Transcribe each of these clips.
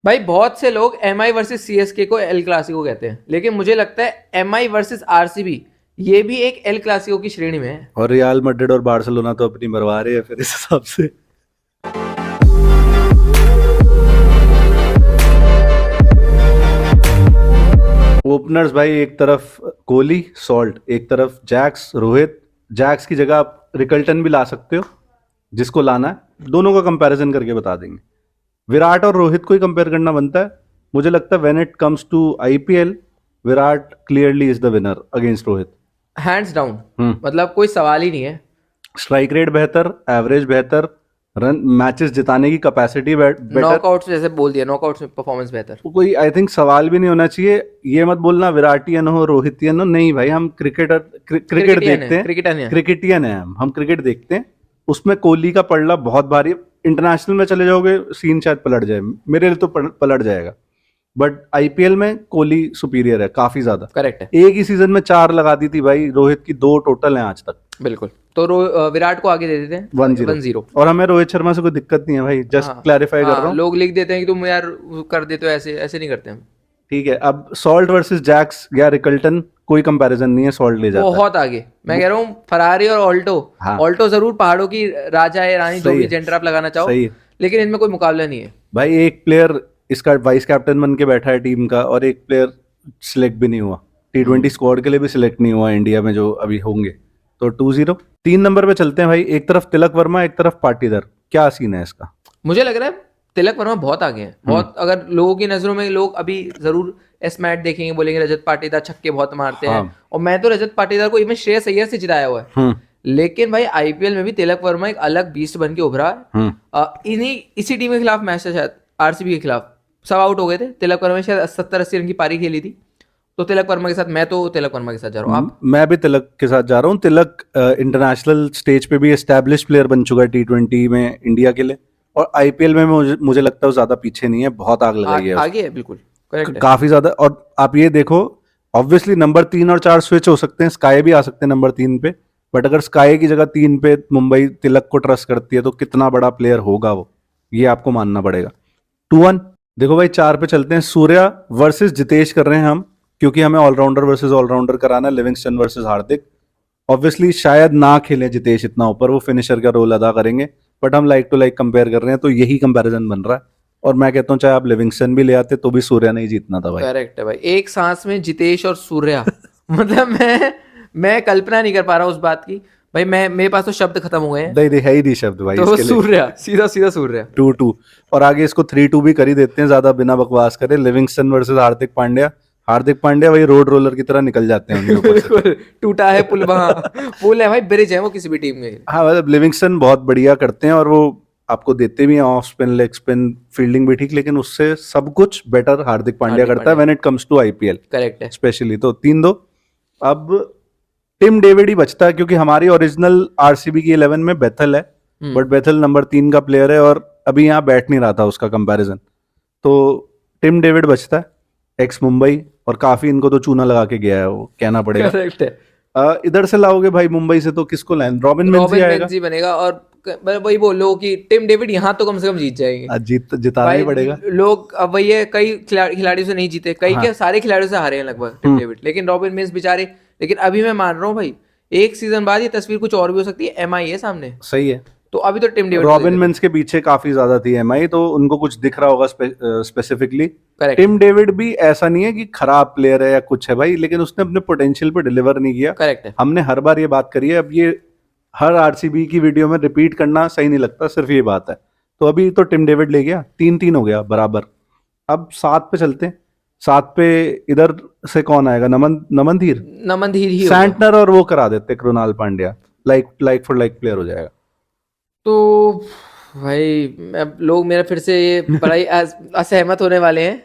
भाई बहुत से लोग एमआई वर्सेस सीएसके को एल क्लासिको कहते हैं, लेकिन मुझे लगता है एमआई वर्सेस आरसीबी ये भी एक एल क्लासिको की श्रेणी में है। और रियल मैड्रिड और बार्सिलोना तो अपनी मरवा रहे हैं फिर इस हिसाब से। ओपनर्स भाई, एक तरफ कोहली सॉल्ट, एक तरफ जैक्स रोहित। जैक्स की जगह आप रिकल्टन भी ला सकते हो, जिसको लाना है। दोनों का कंपैरिजन करके बता देंगे। विराट और रोहित को ही कंपेयर करना बनता है। मुझे लगता है when it comes to IPL, Virat clearly is the winner against Rohit. Hands down, मतलब कोई सवाल ही नहीं है। स्ट्राइक रेट बेहतर, एवरेज बेहतर, रन मैचेस जिताने की कैपेसिटी बेटर। नॉकआउट्स जैसे बोल दिया, नॉकआउट्स में परफॉर्मेंस बेहतर। कोई आई थिंक सवाल भी नहीं होना चाहिए। ये मत बोलना विराटियन हो रोहितियन हो, नहीं भाई, हम क्रिकेट देखते हैं, क्रिकेटियन है हम क्रिकेट देखते हैं। उसमें कोहली का पलड़ा बहुत भारी। इंटरनेशनल में चले जाओगे सीन शायद पलट जाए, मेरे लिए तो पलट जाएगा। बट आईपीएल में कोहली सुपीरियर है काफी ज्यादा। करेक्ट है। एक ही सीजन में 4 लगा दी थी भाई, रोहित की 2 टोटल हैं आज तक। बिल्कुल, तो विराट को आगे दे देते हैं 1-0। और हमें रोहित शर्मा से कोई दिक्कत नहीं है भाई, जस्ट क्लैरिफाई कर रहा हूँ। लोग लिख देते हैं कि तुम यार कर देते हो, ऐसे ऐसे नहीं करते हम। ठीक है, अब सॉल्ट वर्सेस जैक्स या रिकल्टन, कोई कंपैरिजन नहीं है, सॉल्ट ले जाता है। बहुत आगे। मैं कह रहा हूँ फरारी और ऑल्टो। हाँ। ऑल्टो जरूर पहाड़ों की राजा है, रानी, जो भी जेंडर आप लगाना चाहो, सही है लेकिन इनमें कोई मुकाबला नहीं है भाई। एक प्लेयर इसका वाइस कैप्टन बन के बैठा है टीम का, और एक प्लेयर सिलेक्ट भी नहीं हुआ T20 स्क्वाड के लिए, भी सिलेक्ट नहीं हुआ इंडिया में जो अभी होंगे। तो 2-0। 3 नंबर पे चलते हैं भाई। एक तरफ तिलक वर्मा, एक तरफ पाटीदार। क्या सीन है इसका? मुझे लग रहा है तिलक वर्मा बहुत आगे हैं, बहुत। अगर लोगों की नजरों में, लोग अभी जरूर मैच देखेंगे, बोलेंगे रजत पाटीदार छक्के बहुत मारते हैं। और मैं तो रजत पाटीदार को इवन श्रेयस अय्यर से जिताया हुआ है। लेकिन भाई आईपीएल में भी तिलक वर्मा एक अलग बीस्ट बन के उभरा है। इसी टीम के खिलाफ मैच था शायद, आरसीबी के खिलाफ, सब आउट हो गए थे। तिलक वर्मा शायद 70-80 रन की पारी खेली थी। तो तिलक वर्मा के साथ, मैं तो तिलक वर्मा के साथ जा रहा हूँ। आप? मैं भी तिलक के साथ जा रहा हूँ। तिलक इंटरनेशनल स्टेज पे भी एस्टैब्लिश प्लेयर बन चुका है T20 में इंडिया के लिए, और आईपीएल में मुझे लगता है ज्यादा पीछे नहीं है, बहुत आग लगाई है आगे है, बिल्कुल करेक्ट है। काफी ज्यादा। और आप ये देखो, ऑब्वियसली नंबर 3 और 4 स्विच हो सकते हैं, स्काई भी आ सकते हैं नंबर 3 पे। बट अगर स्काई की जगह 3 पे मुंबई तिलक को ट्रस्ट करती है, तो कितना बड़ा प्लेयर होगा वो, ये आपको मानना पड़ेगा। 2-1। देखो भाई, 4 पे चलते हैं। सूर्या वर्सेस जितेश कर रहे हैं हम, क्योंकि हमें ऑलराउंडर वर्सेस ऑलराउंडर कराना है। लिविंगस्टन वर्सेस हार्दिक। ऑब्वियसली शायद ना खेले जितेश इतना ऊपर, वो फिनिशर का रोल अदा करेंगे। बट हम लाइक टू लाइक कंपेयर कर रहे हैं, तो यही कंपैरिजन बन रहा है। और मैं कहता हूँ चाहे आप लिविंगस्टन भी ले आते तो भी सूर्या नहीं जीतना था भाई। करेक्ट है भाई, एक सांस में जितेश और सूर्या। मतलब मैं कल्पना नहीं कर पा रहा हूँ उस बात की। भाई मेरे पास तो शब्द खत्म हो गए हैं। नहीं है ही नहीं शब्द भाई, तो सूर्या, सीधा सीधा सूर्या। 2-2। और आगे इसको 3-2 भी कर ही देते हैं, ज्यादा बिना बकवास करे। Livingstone versus Hardik Pandya. हार्दिक पांड्या भाई रोड रोलर की तरह निकल जाते हैं उनके ऊपर से। टूटा है पुल वहां, पुल है भाई, ब्रिज है वो किसी भी टीम में। हाँ मतलब लिविंगस्टन बहुत बढ़िया करते हैं, और वो आपको देते भी हैं off spin, leg spin, fielding भी ठीक, लेकिन उससे सब कुछ बेटर हार्दिक पांड्या करता है when it comes to IPL. Correct है। स्पेशली तो 3-2। अब टिम डेविड ही बचता है, क्योंकि हमारी ओरिजिनल आरसीबी की 11 में बेथल है। बट बेथल नंबर 3 का प्लेयर है, और अभी यहाँ बैठ नहीं रहा था उसका कंपैरिजन। तो टिम डेविड बचता है, एक्स मुंबई, और काफी इनको तो चूना लगा के गया है, वो कहना पड़ेगा। करेक्ट है। इधर से लाओगे भाई मुंबई से, तो किसको लाएं? रॉबिन मेंजी बनेगा। और वही बोलो कि टिम डेविड यहाँ तो कम से कम जीत जाएंगे। जिताना ही पड़ेगा। लोग अब वही है, कई खिलाड़ियों से नहीं जीते, कई क्या सारे खिलाड़ियों से हारे हैं लगभग टिम डेविड। लेकिन रॉबिन मिंस बेचारे, लेकिन अभी मैं मान रहा हूँ भाई, एक सीजन बाद ये तस्वीर कुछ और भी हो सकती है। एमआई है सामने। सही है। तो अभी तो टिम डेविड, रॉबिन मिंस के पीछे काफी ज्यादा थी एमआई, तो उनको कुछ दिख रहा होगा स्पेसिफिकली। टिम डेविड भी ऐसा नहीं है कि खराब प्लेयर है या कुछ है भाई, लेकिन उसने अपने पोटेंशियल पे डिलीवर नहीं किया। करेक्ट है। हमने हर बार ये बात करी है, अब ये हर आरसीबी की वीडियो में रिपीट करना सही नहीं लगता, सिर्फ ये बात है। तो अभी तो टिम डेविड ले गया, 3-3 हो गया बराबर। अब 7 पे चलते हैं। 7 पे इधर से कौन आएगा? नमनधीर ही सैंटनर, और वो करा देते Krunal Pandya. Like for like player हो जाएगा। तो भाई लोग मेरा फिर से ये बड़ा ही असहमत होने वाले हैं,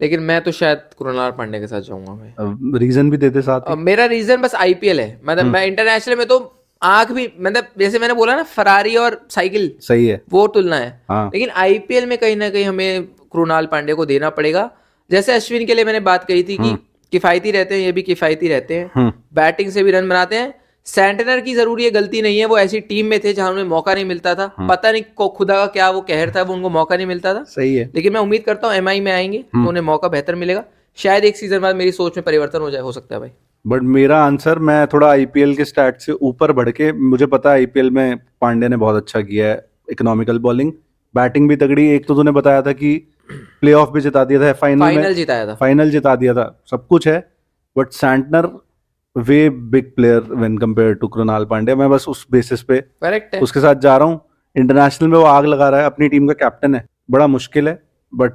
लेकिन मैं तो शायद कृणाल पांड्या के साथ जाऊंगा भाई। रीजन भी देते साथ। मेरा रीजन बस आईपीएल है। मतलब मैं इंटरनेशनल में तो आंख भी, मतलब जैसे मैंने बोला ना, फरारी और साइकिल, सही है, वो तुलना है। हाँ। लेकिन आईपीएल में कहीं ना कहीं हमें कृणाल पांड्या को देना पड़ेगा। जैसे अश्विन के लिए मैंने बात कही थी कि किफायती रहते हैं, ये भी किफायती रहते हैं, बैटिंग से भी रन बनाते हैं, सैंटनर की जरूर ये गलती नहीं है, वो ऐसी टीम में थे जहां उन्हें मौका नहीं मिलता था। पता नहीं खुदा का क्या वो कहर था, वो उनको मौका नहीं मिलता था। सही है, लेकिन मैं उम्मीद करता हूँ एमआई में आएंगे तो उन्हें मौका बेहतर मिलेगा। शायद एक सीजन बाद मेरी सोच में परिवर्तन हो सकता है भाई। बट मेरा आंसर, मैं थोड़ा आईपीएल के स्टैट से ऊपर बढ़ के, मुझे पता है आईपीएल में पांड्या ने बहुत अच्छा किया है, इकोनॉमिकल बॉलिंग, बैटिंग भी तगड़ी। एक तो तूने बताया था कि प्लेऑफ भी जिता दिया था, फाइनल जिताया था, फाइनल जिता दिया था, सब कुछ है। But Santner way big player when compare to Krunal Pandya. मैं बस उस बेसिस पे करेक्ट है, उसके साथ जा रहा हूँ। इंटरनेशनल में वो आग लगा रहा है, अपनी टीम का कैप्टन है, बड़ा मुश्किल है। बट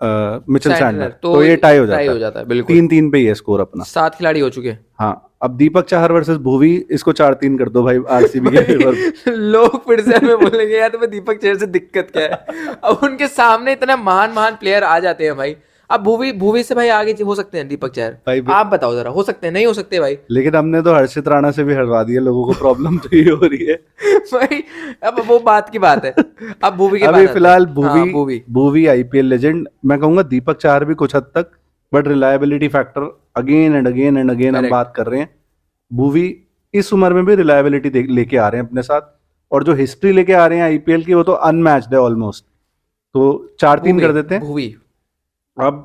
मिचेल सैंटनर तो ये टाई हो जाता है बिल्कुल। 3-3 पे ही है स्कोर अपना, 7 खिलाड़ी हो चुके हैं। हाँ, अब दीपक चाहर वर्सेस भुवी, इसको 4-3 कर दो भाई आरसीबी के फेवर। लोग फिर से हमें बोलेंगे यार तुम्हें दीपक चहर से दिक्कत क्या है। अब उनके सामने इतने महान प्लेयर आ जाते हैं भाई। अब भुवी से भाई आगे हो सकते हैं दीपक चहर, आप बताओ जरा, हो सकते हैं नहीं हो सकते भाई? लेकिन हमने तो हर्षित राणा से भी हरवा दिया लोगों को, प्रॉब्लम तो ये हो रही है भाई। अब वो बात की बात है, अब भुवी के अभी बात फिलहाल भुवी भुवी आईपीएल लेजेंड, मैं कहूंगा दीपक चाहर भी कुछ हद तक, but reliability factor again and again हम बात कर रहे हैं। भुवी इस उम्र में भी रिलायबिलिटी लेके आ रहे हैं अपने साथ, और जो हिस्ट्री लेके आ रहे हैं आईपीएल की वो तो अनमैच्ड है ऑलमोस्ट। तो 4-3 कर देते हैं भुवी। अब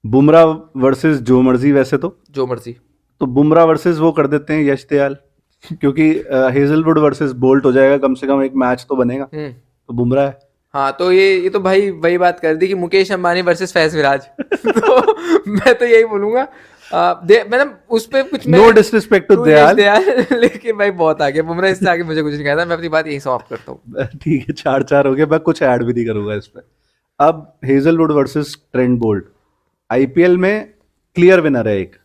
बुमराह वर्सेस जो मर्जी, वैसे तो जो मर्जी, तो बुमराह वर्सेस वो कर देते हैं यश दयाल, क्योंकि हेजलवुड वर्सेस बोल्ट हो जाएगा, कम से कम एक मैच तो बनेगा। तो बुमराह है। हाँ, तो ये तो भाई वही बात कर दी कि मुकेश अंबानी वर्सेस फैज विराज। तो मैं तो यही बोलूंगा, मतलब उस पे कुछ नो डिसरिस्पेक्ट टू दयाल, लेकिन भाई बहुत आगे बुमराह, इससे आगे मुझे कुछ नहीं कहना। मैं अपनी बात यही समाप्त करता हूँ। ठीक है, 4-4 हो गया, मैं कुछ ऐड भी नहीं करूंगा इस पे। अब Hazlewood versus Trent Boult, IPL में क्लियर विनर है एक,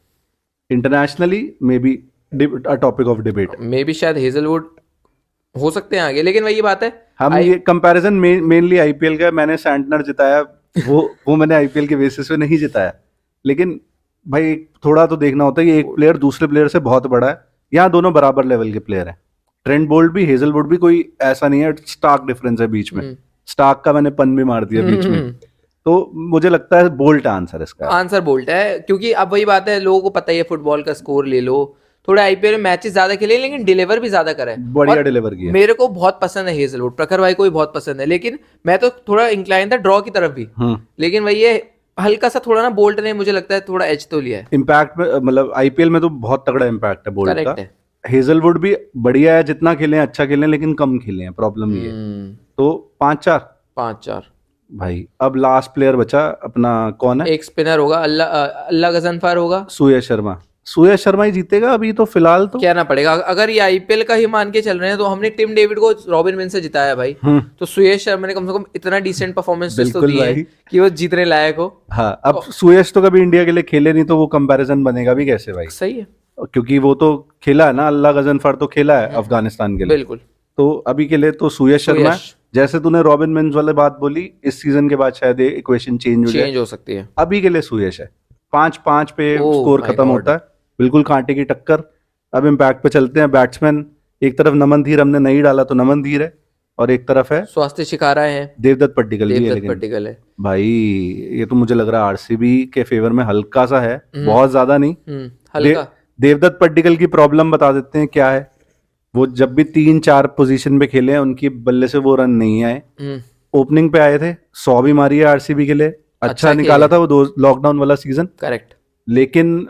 internationally may be a topic of debate, may be शायद हेजलवुड हो सकते हैं आगे। लेकिन वही बात है, हम ये कंपैरिजन मेनली आईपीएल का, मैंने सैंटनर जिताया, वो मैंने आईपीएल के बेसिस पे नहीं जिताया। लेकिन भाई थोड़ा तो देखना होता है कि एक प्लेयर दूसरे प्लेयर से बहुत बड़ा है, यहाँ दोनों बराबर लेवल के प्लेयर हैं। ट्रेंट बोल्ट भी हेजलवुड भी कोई ऐसा नहीं है, स्टार्क डिफरेंस है बीच में। स्टार्क का मैंने पन भी मार दिया बीच में। तो मुझे लगता है बोल्ट आंसर इसका, आंसर बोल्ट है, क्योंकि अब वही बात है, लोगों को पता ही है फुटबॉल का स्कोर ले लो, थोड़े आईपीएल में मैचेस ज्यादा खेले लेकिन डिलीवर भी ज्यादा करा है, बढ़िया डिलीवर किया। मेरे को बहुत पसंद है हेजलवुड, प्रखर भाई को भी बहुत पसंद है, लेकिन मैं तो थोड़ा इंक्लाइन था ड्रॉ की तरफ भी। लेकिन वही है, हल्का सा थोड़ा ना बोल्ट ने मुझे लगता है थोड़ा एज तो लिया है। इम्पैक्ट में, मतलब आईपीएल में तो बहुत तगड़ा इम्पैक्ट है बोल्ट का। हेजलवुड भी बढ़िया है, जितना खेले अच्छा खेले, लेकिन कम खेले हैं, प्रॉब्लम ये है। तो 5-4 भाई। अब लास्ट प्लेयर बचा अपना, कौन है? एक स्पिनर होगा, अल्लाह गजनफर होगा, सूर्य शर्मा ही जीतेगा अभी तो फिलहाल। तो कहना पड़ेगा, अगर ये आईपीएल का ही मान के चल रहे हैं तो हमने टिम डेविड को रॉबिन विन से जिताया भाई, तो सुयश शर्मा ने कम से कम इतना डिसेंट परफॉर्मेंस तो दी है कि वो जीतने लायक हो। हाँ, अब सुयश तो कभी इंडिया के लिए खेले नहीं, तो वो कंपैरिजन बनेगा भी कैसे भाई? सही है, क्योंकि वो तो खेला है ना, अल्लाह गजनफर तो खेला है अफगानिस्तान के लिए, बिल्कुल। तो अभी के लिए तो सुयश शर्मा है। जैसे तूने रॉबिन मिन्स वाले बात बोली, इस सीजन के बाद शायद इक्वेशन चेंज हो सकती है। अभी के लिए सुयश है। 5-5 पे स्कोर खत्म होता है, बिल्कुल कांटे की टक्कर। अब इम्पैक्ट पे चलते हैं। बैट्समैन, एक तरफ नमन धीर हमने नहीं डाला तो नमन धीर है, और एक तरफ है स्वास्थ्य शिकारा है, देवदत्त पट्टिकल भी है। लेकिन भाई ये तो मुझे लग रहा है आरसीबी के फेवर में हल्का सा है, बहुत ज्यादा नहीं, हल्का। देवदत्त पट्टिकल की प्रॉब्लम बता देते हैं क्या है। वो जब भी 3-4 पोजीशन पे खेले हैं, उनकी बल्ले से वो रन नहीं आए। ओपनिंग पे आए थे, 100 भी मारी है आरसीबी के लिए, अच्छा निकाला था वो लॉकडाउन वाला सीजन, करेक्ट। लेकिन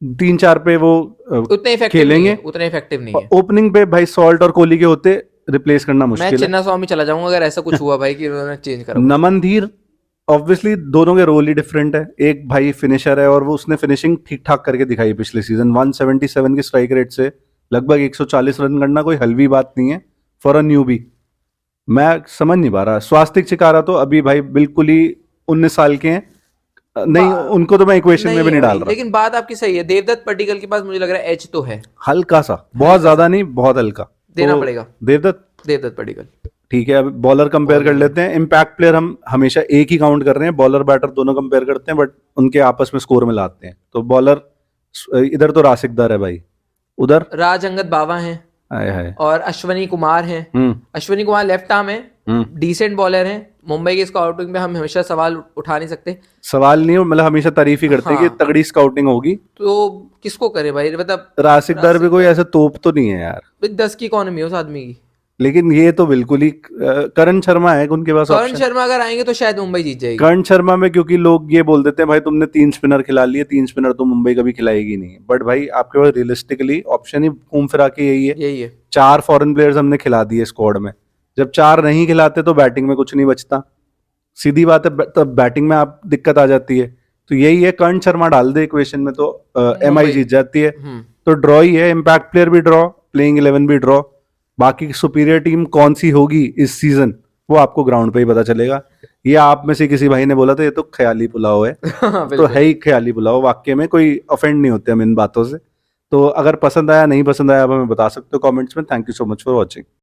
3-4 पे वो उतने खेलेंगे, उतने इफेक्टिव नहीं है। ओपनिंग पे भाई सॉल्ट और कोहली के होते रिप्लेस करना मुश्किल है। मैं चिन्ना स्वामी चला जाऊंगा अगर ऐसा कुछ हुआ भाई कि उन्होंने चेंज करा। नमन धीर, ऑब्वियसली दोनों के रोल ही डिफरेंट है। एक भाई फिनिशर है, और वो उसने फिनिशिंग ठीक ठाक करके दिखाई पिछले सीजन। 177 की स्ट्राइक रेट से लगभग 140 रन करना कोई हल्की बात नहीं है फॉर अ न्यूबी। मैं समझ नहीं पा रहा। स्वास्तिक चिकारा तो अभी भाई बिल्कुल ही 19 साल के हैं, नहीं उनको तो मैं इक्वेशन में भी नहीं डाल रहा। लेकिन बात आपकी सही है, देवदत्त पट्टिकल के पास मुझे लग रहा है एज तो है, हल्का सा, बहुत ज्यादा नहीं, बहुत हल्का देना पड़ेगा। देवदत्त पट्टिकल ठीक है। अब बॉलर कंपेयर कर लेते हैं। इम्पैक्ट प्लेयर हम हमेशा एक ही काउंट कर रहे हैं, बॉलर बैटर दोनों कंपेयर करते हैं, बट उनके आपस में स्कोर में लाते हैं। तो बॉलर इधर तो राशिक दर है भाई, उधर राज अंगद बावा हैं और अश्वनी कुमार हैं। अश्वनी कुमार लेफ्ट आर्म है, डिसेंट बॉलर हैं। मुंबई की स्काउटिंग पे हम हमेशा सवाल उठा नहीं सकते। सवाल नहीं हो, मतलब हमेशा तारीफ ही करते हैं कि तगड़ी स्काउटिंग होगी। तो किसको करे भाई, मतलब राशिकदार भी कोई ऐसा तोप तो नहीं है यार, 10 की इकोनॉमी है उस आदमी की। लेकिन ये तो बिल्कुल ही करण शर्मा है उनके पास करण ऑप्शन। शर्मा अगर आएंगे तो शायद मुंबई जीत जाएगी। करण शर्मा में क्योंकि लोग ये बोल देते हैं भाई तुमने 3 स्पिनर खिला लिए, 3 स्पिनर तो मुंबई कभी खिलाएगी नहीं, बट भाई आपके पास रियलिस्टिकली ऑप्शन ही घूम फिरा के यही है। 4 फॉरेन प्लेयर्स हमने खिला दिए स्क्वाड में, जब 4 नहीं खिलाते तो बैटिंग में कुछ नहीं बचता, सीधी बात है, तब बैटिंग में आप दिक्कत आ जाती है। तो यही है, कर्ण शर्मा डाल दे इक्वेशन में तो एमआई जीत जाती है। तो ड्रॉ ही है, इम्पैक्ट प्लेयर भी ड्रॉ, प्लेइंग 11 भी ड्रॉ, बाकी सुपीरियर टीम कौन सी होगी इस सीजन वो आपको ग्राउंड पे ही पता चलेगा। ये आप में से किसी भाई ने बोला था ये तो ख्याली पुलाव है तो है ही ख्याली पुलाव, वाक्य में कोई ऑफेंड नहीं होते हम इन बातों से। तो अगर पसंद आया नहीं पसंद आया आप हमें बता सकते हो कमेंट्स में। Thank you so much for watching.